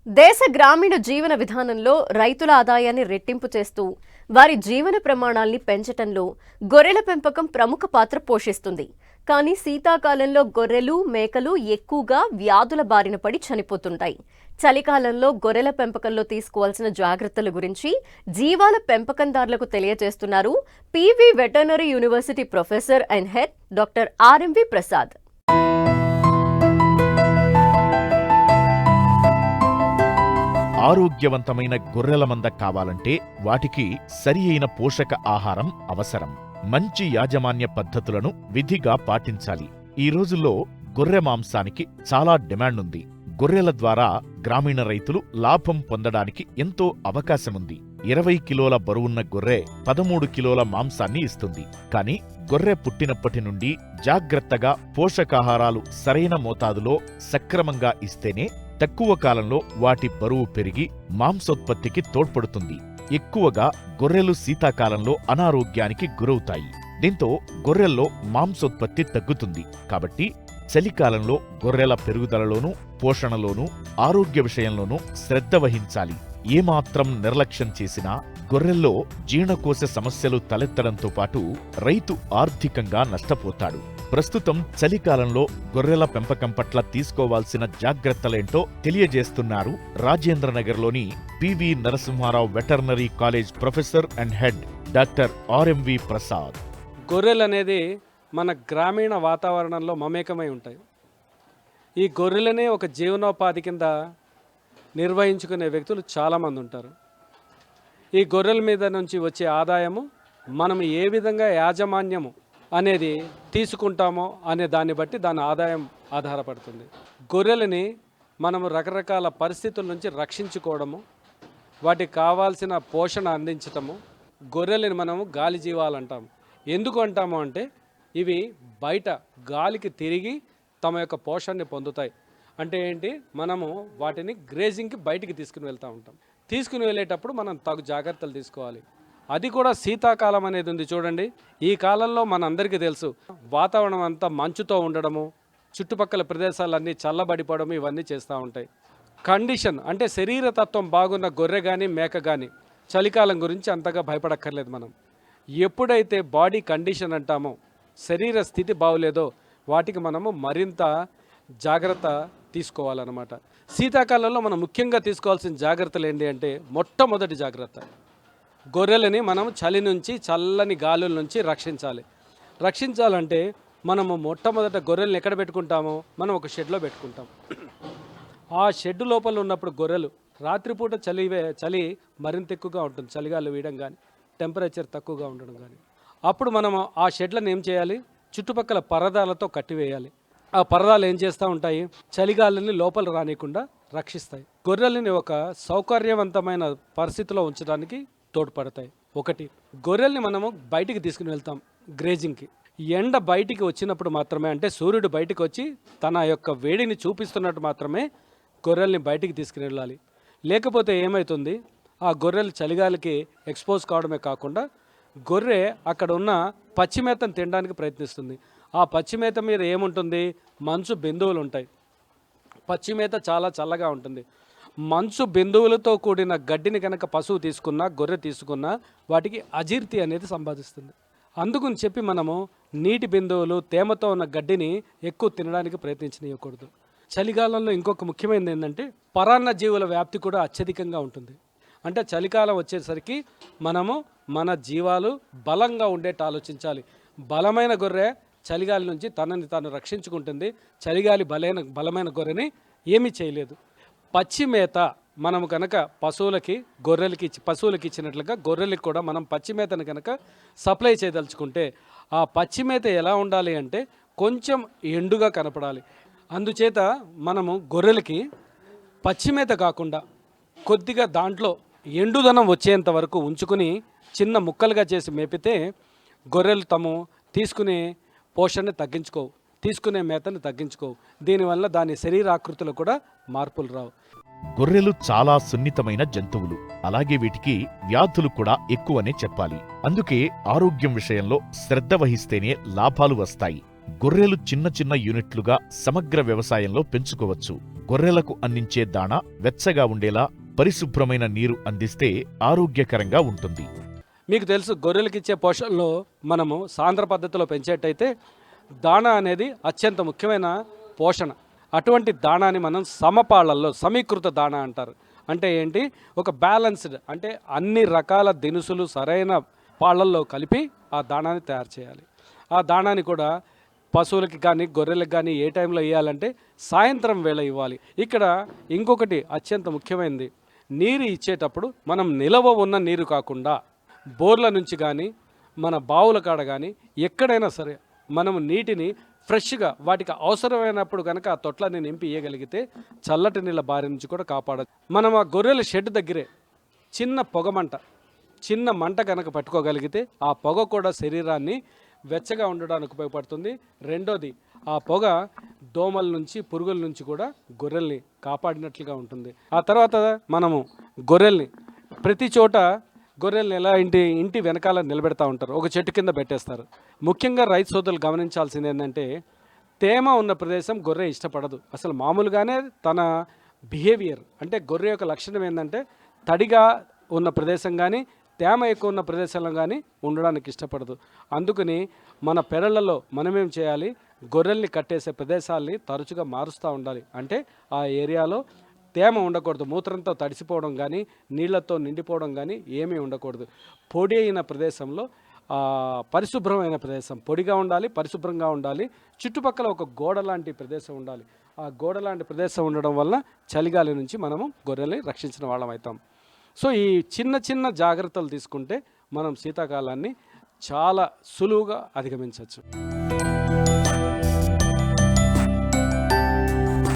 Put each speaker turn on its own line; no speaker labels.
దేశ గ్రామీణ జీవన విధానంలో రైతుల ఆదాయాన్ని రెట్టింపు చేస్తూ వారి జీవన ప్రమాణాల్ని పెంచటంలో గొర్రెల పెంపకం ప్రముఖ పాత్ర పోషిస్తుంది. కానీ శీతాకాలంలో గొర్రెలు, మేకలు ఎక్కువగా వ్యాధుల బారిన పడి చనిపోతుంటాయి. చలికాలంలో గొర్రెల పెంపకంలో తీసుకోవాల్సిన జాగ్రత్తల గురించి జీవాల పెంపకందారులకు తెలియజేస్తున్నారు PV veterinary university professor and head doctor RMV Prasad.
ఆరోగ్యవంతమైన గొర్రెల మంద కావాలంటే వాటికి సరి అయిన పోషక ఆహారం అవసరం. మంచి యాజమాన్య పద్ధతులను విధిగా పాటించాలి. ఈ రోజుల్లో గొర్రె మాంసానికి చాలా డిమాండ్ ఉంది. గొర్రెల ద్వారా గ్రామీణ రైతులు లాభం పొందడానికి ఎంతో అవకాశముంది. 20 కిలోల బరువున్న గొర్రె 13 కిలోల మాంసాన్ని ఇస్తుంది. కాని గొర్రె పుట్టినప్పటి నుండి జాగ్రత్తగా పోషకాహారాలు సరైన మోతాదులో సక్రమంగా ఇస్తేనే తక్కువ కాలంలో వాటి బరువు పెరిగి మాంసోత్పత్తికి తోడ్పడుతుంది. ఎక్కువగా గొర్రెలు శీతాకాలంలో అనారోగ్యానికి గురవుతాయి. దీంతో గొర్రెల్లో మాంసోత్పత్తి తగ్గుతుంది. కాబట్టి చలికాలంలో గొర్రెల పెరుగుదలలోనూ పోషణలోనూ ఆరోగ్య విషయంలోనూ శ్రద్ధ వహించాలి. ఏమాత్రం నిర్లక్ష్యం చేసినా గొర్రెల్లో జీర్ణకోశ సమస్యలు తలెత్తడంతో పాటు రైతు ఆర్థికంగా నష్టపోతాడు. ప్రస్తుతం చలికాలంలో గొర్రెల పెంపకం పట్ల తీసుకోవాల్సిన జాగ్రత్తలేంటో తెలియజేస్తున్నారు రాజేంద్రనగర్లోని PV Narasimha Rao veterinary college professor and head doctor RMV Prasad.
గొర్రెలు అనేది మన గ్రామీణ వాతావరణంలో మమేకమై ఉంటాయి. ఈ గొర్రెలనే ఒక జీవనోపాధి కింద నిర్వహించుకునే వ్యక్తులు చాలామంది ఉంటారు. ఈ గొర్రెల మీద నుంచి వచ్చే ఆదాయము మనం ఏ విధంగా యాజమాన్యము అనేది తీసుకుంటామో అనే దాన్ని బట్టి దాని ఆదాయం ఆధారపడుతుంది. గొర్రెలని మనము రకరకాల పరిస్థితుల నుంచి రక్షించుకోవడము, వాటికి కావాల్సిన పోషణ అందించటము. గొర్రెలని మనము గాలి జీవాలు అంటాము. ఎందుకు అంటాము అంటే ఇవి బయట గాలికి తిరిగి తమ యొక్క పోషణని పొందుతాయి. అంటే ఏంటి, మనము వాటిని గ్రేజింగ్కి బయటికి తీసుకుని వెళ్తూ ఉంటాం. తీసుకుని వెళ్ళేటప్పుడు మనం తగు జాగ్రత్తలు తీసుకోవాలి. అది కూడా శీతాకాలం అనేది ఉంది చూడండి. ఈ కాలంలో మనందరికీ తెలుసు, వాతావరణం అంతా మంచుతో ఉండడము, చుట్టుపక్కల ప్రదేశాలన్నీ చల్లబడిపోవడం, ఇవన్నీ చేస్తూ ఉంటాయి. కండిషన్ అంటే శరీరతత్వం బాగున్న గొర్రె కానీ మేక కానీ చలికాలం గురించి అంతగా భయపడక్కర్లేదు. మనం ఎప్పుడైతే బాడీ కండిషన్ అంటామో, శరీర స్థితి బాగులేదో వాటికి మనము మరింత జాగ్రత్త తీసుకోవాలన్నమాట. శీతాకాలంలో మనం ముఖ్యంగా తీసుకోవాల్సిన జాగ్రత్తలు ఏంటి అంటే, మొట్టమొదటి జాగ్రత్త, గొర్రెలని మనం చలి నుంచి, చల్లని గాలుల నుంచి రక్షించాలంటే మనము మొట్టమొదట గొర్రెలను ఎక్కడ పెట్టుకుంటామో, మనం ఒక షెడ్లో పెట్టుకుంటాం. ఆ షెడ్ లోపల ఉన్నప్పుడు గొర్రెలు రాత్రిపూట చలి మరింత ఎక్కువగా ఉంటుంది. చలిగాలు వేయడం కానీ, టెంపరేచర్ తక్కువగా ఉండడం కానీ, అప్పుడు మనము ఆ షెడ్లను ఏం చేయాలి, చుట్టుపక్కల పరదాలతో కట్టివేయాలి. ఆ పరదాలు ఏం చేస్తూ ఉంటాయి, చలిగాలిని లోపల రానియకుండా రక్షిస్తాయి. గొర్రెలని ఒక సౌకర్యవంతమైన పరిస్థితిలో ఉంచడానికి తోడ్పడతాయి. ఒకటి, గొర్రెల్ని మనము బయటికి తీసుకుని వెళ్తాం గ్రేజింగ్కి. ఎండ బయటికి వచ్చినప్పుడు మాత్రమే, అంటే సూర్యుడు బయటికి వచ్చి తన యొక్క వేడిని చూపిస్తున్నట్టు మాత్రమే గొర్రెల్ని బయటికి తీసుకుని వెళ్ళాలి. లేకపోతే ఏమవుతుంది, ఆ గొర్రెలు చలిగాలికి ఎక్స్పోజ్ కావడమే కాకుండా గొర్రె అక్కడ ఉన్న పచ్చిమేతను తినడానికి ప్రయత్నిస్తుంది. ఆ పచ్చిమేత మీద ఏముంటుంది, మంచు బిందువులు ఉంటాయి. పచ్చిమేత చాలా చల్లగా ఉంటుంది. మంచు బిందువులతో కూడిన గడ్డిని కనుక పశువు తీసుకున్నా, గొర్రె తీసుకున్నా వాటికి అజీర్తి అనేది సంపాదిస్తుంది. అందుకని చెప్పి మనము నీటి బిందువులు, తేమతో ఉన్న గడ్డిని ఎక్కువ తినడానికి ప్రయత్నించనివ్వకూడదు. చలికాలంలో ఇంకొక ముఖ్యమైనది ఏంటంటే, పరాన్న జీవుల వ్యాప్తి కూడా అత్యధికంగా ఉంటుంది. అంటే చలికాలం వచ్చేసరికి మనము మన జీవాలు బలంగా ఉండేట్టు ఆలోచించాలి. బలమైన గొర్రె చలిగాలి నుంచి తనని తాను రక్షించుకుంటుంది. చలిగాలి బలమైన గొర్రెని ఏమీ చేయలేదు. పచ్చి మేత మనము కనుక పశువులకి ఇచ్చినట్లుగా గొర్రెలకి కూడా మనం పచ్చి మేతను కనుక సప్లై చేయదలుచుకుంటే, ఆ పచ్చి మేత ఎలా ఉండాలి అంటే కొంచెం ఎండుగా కనపడాలి. అందుచేత మనము గొర్రెలకి పచ్చి మేత కాకుండా కొద్దిగా దాంట్లో ఎండుదనం వచ్చేంత వరకు ఉంచుకుని చిన్న ముక్కలుగా చేసి మేపితే గొర్రెలు తాము తీసుకునే పోషణని తగ్గించుకోవు, తీసుకునే మేతని తగ్గించుకోవు. దీనివల్ల దాని శరీరాకృతిలో కూడా మార్పులు రావు.
గొర్రెలు చాలా సున్నితమైన జంతువులు. అలాగే వీటికి వ్యాధులు కూడా ఎక్కువనే చెప్పాలి. అందుకే ఆరోగ్యం విషయంలో శ్రద్ధ వహిస్తేనే లాభాలు వస్తాయి. గొర్రెలు చిన్న చిన్న యూనిట్లుగా సమగ్ర వ్యవసాయంలో పెంచుకోవచ్చు. గొర్రెలకు అందించే దాణా వెచ్చగా ఉండేలా పరిశుభ్రమైన నీరు అందిస్తే ఆరోగ్యకరంగా ఉంటుంది.
మీకు తెలుసు, గొర్రెలకు ఇచ్చే పోషణలో మనము సాంద్ర పద్ధతిలో పెంచేటైతే దాణా అనేది అత్యంత ముఖ్యమైన పోషణ. అటువంటి దాణాని మనం సమపాళ్లల్లో సమీకృత దాణా అంటారు. అంటే ఏంటి, ఒక బ్యాలెన్స్డ్, అంటే అన్ని రకాల దినుసులు సరైన పాళ్లల్లో కలిపి ఆ దాణాని తయారు చేయాలి. ఆ దాణాని కూడా పశువులకి కానీ గొర్రెలకు కానీ ఏ టైంలో ఇవ్వాలంటే సాయంత్రం వేళ ఇవ్వాలి. ఇక్కడ ఇంకొకటి అత్యంత ముఖ్యమైనది, నీరు ఇచ్చేటప్పుడు మనం నిలవ ఉన్న నీరు కాకుండా బోర్ల నుంచి కానీ మన బావుల కాడ కానీ ఎక్కడైనా సరే మనము నీటిని ఫ్రెష్గా వాటికి అవసరమైనప్పుడు కనుక ఆ తొట్లని నింపి ఇయ్యగలిగితే చల్లటి నీళ్ళ బారి నుంచి కూడా కాపాడచ్చు. మనం ఆ గొర్రెల షెడ్ దగ్గరే చిన్న మంట కనుక పట్టుకోగలిగితే ఆ పొగ కూడా శరీరాన్ని వెచ్చగా ఉండడానికి ఉపయోగపడుతుంది. రెండోది, ఆ పొగ దోమల నుంచి పురుగుల నుంచి కూడా గొర్రెల్ని కాపాడినట్లుగా ఉంటుంది. ఆ తర్వాత మనము గొర్రెల్ని ప్రతి చోట గొర్రెల్ని ఎలా ఇంటి వెనకాల నిలబెడతా ఉంటారు, ఒక చెట్టు కింద పెట్టేస్తారు. ముఖ్యంగా రైతు సోదరులు గమనించాల్సింది ఏంటంటే, తేమ ఉన్న ప్రదేశం గొర్రె ఇష్టపడదు. అసలు మామూలుగానే తన బిహేవియర్, అంటే గొర్రె యొక్క లక్షణం ఏంటంటే తడిగా ఉన్న ప్రదేశం కానీ తేమ ఎక్కువ ఉన్న ప్రదేశంలో కానీ ఉండడానికి ఇష్టపడదు. అందుకని మన పెరళ్లలో మనమేం చేయాలి, గొర్రెల్ని కట్టేసే ప్రదేశాల్ని తరచుగా మారుస్తూ ఉండాలి. అంటే ఆ ఏరియాలో తేమ ఉండకూడదు, మూత్రంతో తడిసిపోవడం కానీ నీళ్లతో నిండిపోవడం కానీ ఏమీ ఉండకూడదు. పొడి అయిన ప్రదేశంలో పరిశుభ్రమైన ప్రదేశం, పొడిగా ఉండాలి, పరిశుభ్రంగా ఉండాలి. చుట్టుపక్కల ఒక గోడ లాంటి ప్రదేశం ఉండాలి. ఆ గోడ లాంటి ప్రదేశం ఉండడం వల్ల చలిగాలి నుంచి మనము గొర్రెల్ని రక్షించిన వాళ్ళం అవుతాం. సో ఈ చిన్న జాగ్రత్తలు తీసుకుంటే మనం శీతాకాలాన్ని చాలా సులువుగా అధిగమించవచ్చు.